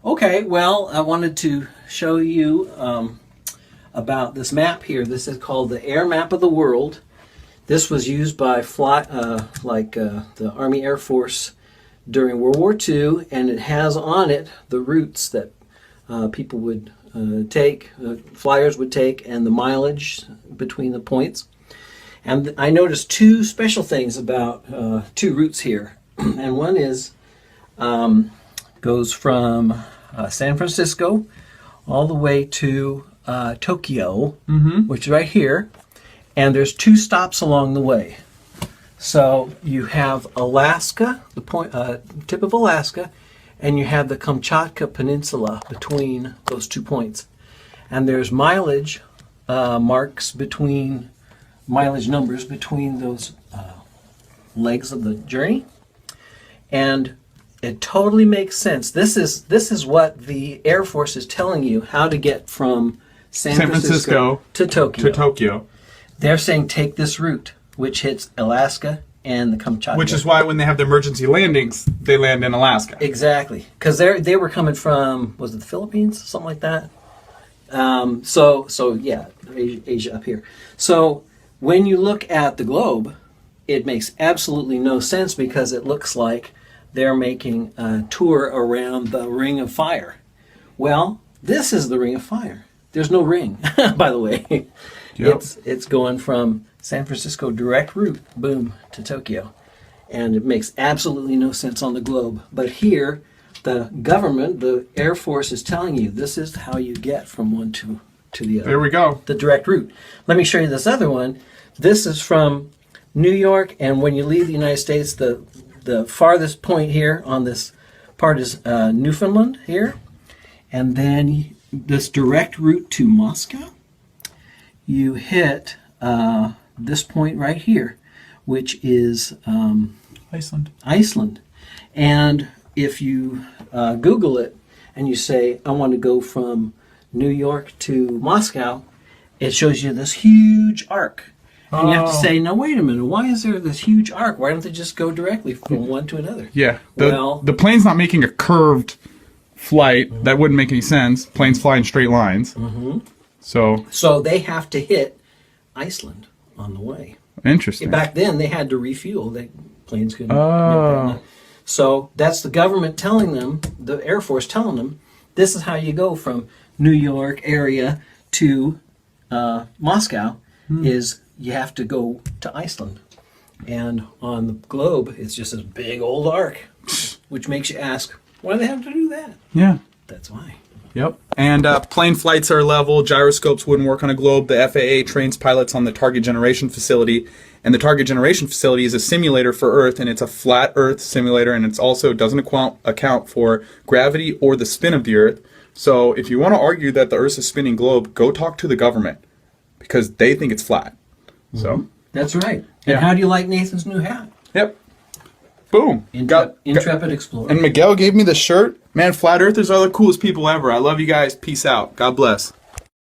Okay, well, I wanted to show you about this map here. This is called the Air Map of the World. This was used by the Army Air Force during World War II, and it has on it the routes that people would take, flyers would take, and the mileage between the points. And I noticed two special things about two routes here. And one is goes from San Francisco all the way to Tokyo, which is right here. And there's two stops along the way. So you have Alaska, the tip of Alaska, and you have the Kamchatka Peninsula between those 2 points. And there's mileage numbers between those legs of the journey. And it totally makes sense. This is what the Air Force is telling you how to get from San Francisco to Tokyo. They're saying take this route, which hits Alaska and the Kamchatka. Which is why when they have the emergency landings, they land in Alaska. Exactly, because they were coming from, was it the Philippines, something like that? So yeah, Asia up here. So when you look at the globe, it makes absolutely no sense because it looks like they're making a tour around the Ring of Fire. Well, this is the Ring of Fire. There's no ring, by the way. Yep. It's going from San Francisco direct route, boom, to Tokyo. And it makes absolutely no sense on the globe. But here, the government, the Air Force is telling you this is how you get from one to the other. There we go. The direct route. Let me show you this other one. This is from New York, and when you leave the United States, the farthest point here on this part is Newfoundland here. And then this direct route to Moscow, you hit this point right here, which is Iceland. And if you Google it and you say, I want to go from New York to Moscow, it shows you this huge arc. And you have to say, now wait a minute, why is there this huge arc? Why don't they just go directly from one to another? Yeah. The plane's not making a curved flight. That wouldn't make any sense. Planes fly in straight lines. So they have to hit Iceland on the way. Interesting. Back then, they had to refuel. Planes couldn't. Oh. So that's the government telling them, the Air Force telling them, this is how you go from New York area to Moscow, is you have to go to Iceland. And on the globe, it's just this big old arc, which makes you ask, why do they have to do that? Yeah. That's why. Yep. And plane flights are level. Gyroscopes wouldn't work on a globe. The FAA trains pilots on the Target Generation Facility. And the Target Generation Facility is a simulator for Earth, and it's a flat Earth simulator, and it's also doesn't account for gravity or the spin of the Earth. So if you want to argue that the Earth's a spinning globe, go talk to the government, because they think it's flat. So that's right. And how do you like Nathan's new hat? Yep. Boom. Intrepid Explorer. And Miguel gave me the shirt. Man, flat earthers are the coolest people ever. I love you guys. Peace out. God bless.